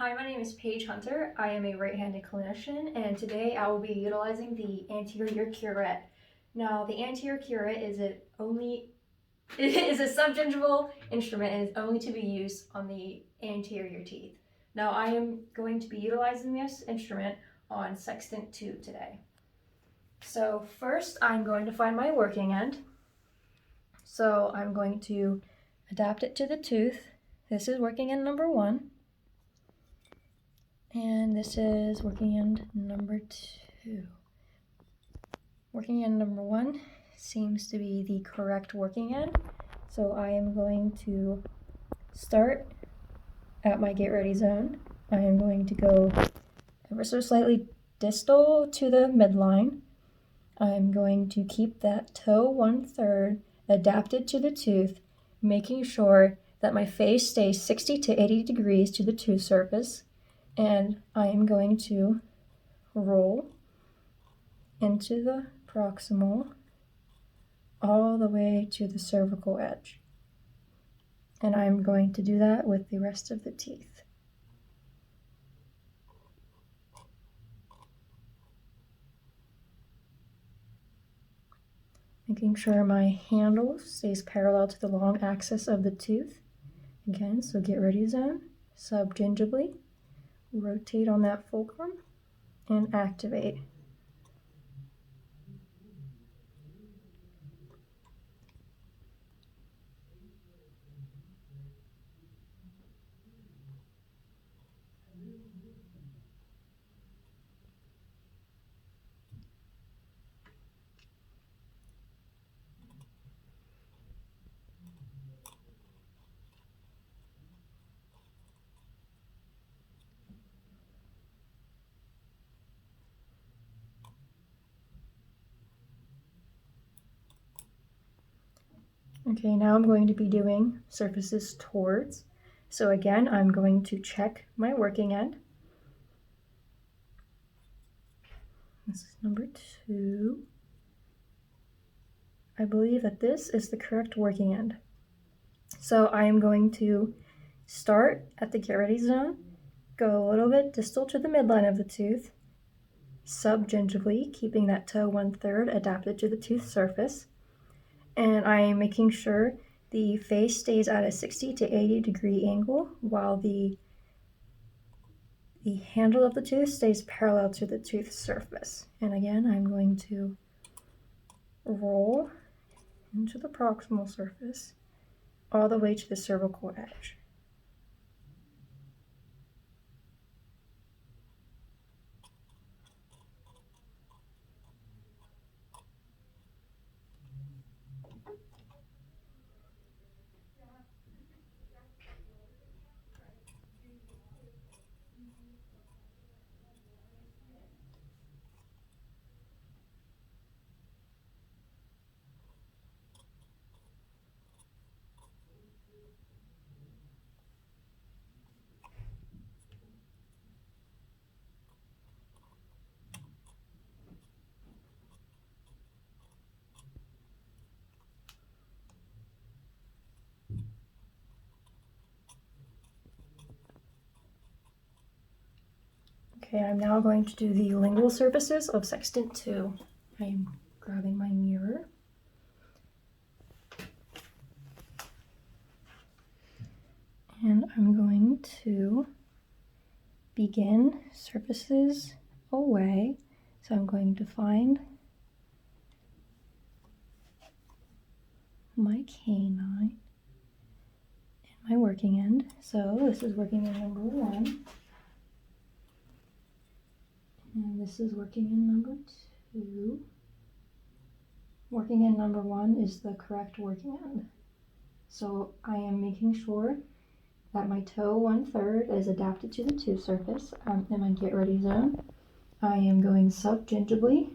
Hi, my name is Paige Hunter. I am a right-handed clinician, and today I will be utilizing the Anterior Curete. Now, the Anterior Curete is a subgingival instrument and is only to be used on the anterior teeth. Now, I am going to be utilizing this instrument on sextant 2 today. So first, I'm going to find my working end. So I'm going to adapt it to the tooth. This is working end number 1. And this is working end number 2. Working end number 1 seems to be the correct working end. So I am going to start at my get ready zone. I am going to go ever so slightly distal to the midline. I'm going to keep that toe 1/3 adapted to the tooth, making sure that my face stays 60 to 80 degrees to the tooth surface. And I am going to roll into the proximal all the way to the cervical edge. And I'm going to do that with the rest of the teeth. Making sure my handle stays parallel to the long axis of the tooth. Again, so get ready zone, subgingivally, rotate on that fulcrum, and activate. Okay, now I'm going to be doing surfaces towards. So again, I'm going to check my working end. This is number 2. I believe that this is the correct working end. So I am going to start at the get ready zone, go a little bit distal to the midline of the tooth, subgingivally, keeping that toe 1/3 adapted to the tooth surface. And I am making sure the face stays at a 60 to 80 degree angle while the handle of the tooth stays parallel to the tooth surface. And again, I'm going to roll into the proximal surface all the way to the cervical edge. Okay, I'm now going to do the lingual surfaces of sextant 2. I am grabbing my mirror. And I'm going to begin surfaces away. So I'm going to find my canine and my working end. So this is working end number 1. And this is working end number 2. Working end number 1 is the correct working end. So I am making sure that my toe 1/3 is adapted to the tooth surface. In my get ready zone, I am going subgingivally,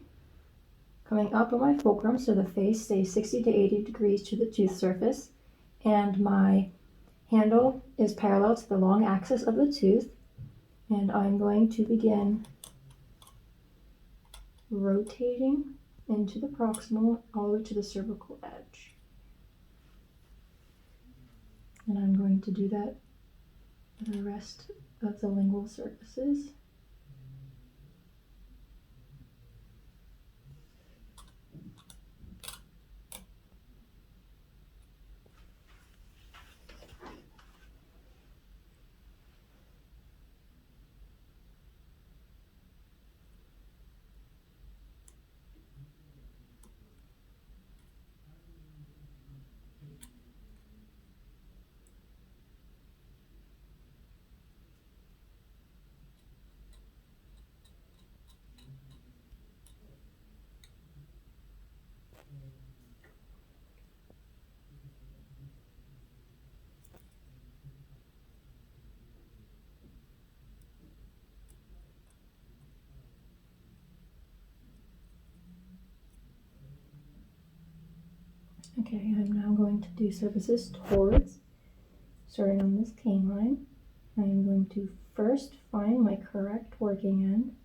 coming up on my fulcrum so the face stays 60 to 80 degrees to the tooth surface, and my handle is parallel to the long axis of the tooth, and I'm going to begin rotating into the proximal all the way to the cervical edge. And I'm going to do that for the rest of the lingual surfaces. Okay, I'm now going to do surfaces towards, starting on this canine. I am going to first find my correct working end.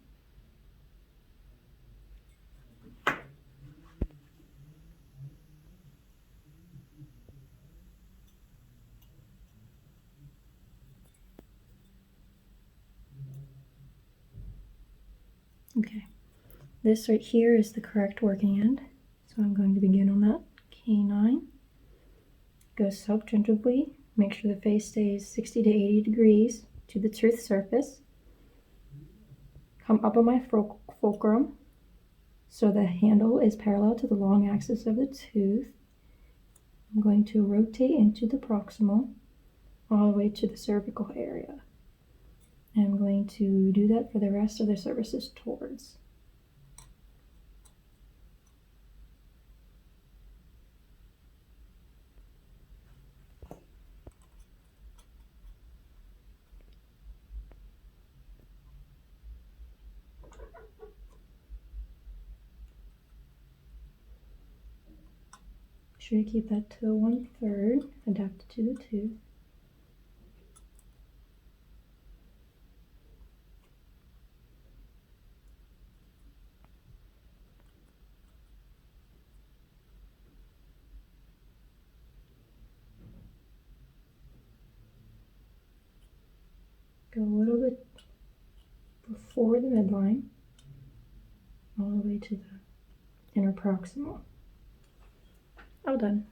Okay, this right here is the correct working end. So I'm going to begin on that canine. Go subtangibly, make sure the face stays 60 to 80 degrees to the tooth surface. Come up on my fulcrum so the handle is parallel to the long axis of the tooth. I'm going to rotate into the proximal all the way to the cervical area. And I'm going to do that for the rest of the surfaces towards. Be sure to keep that to 1/3 adapted to the tooth. Go a little bit before the midline, all the way to the inner proximal. All done.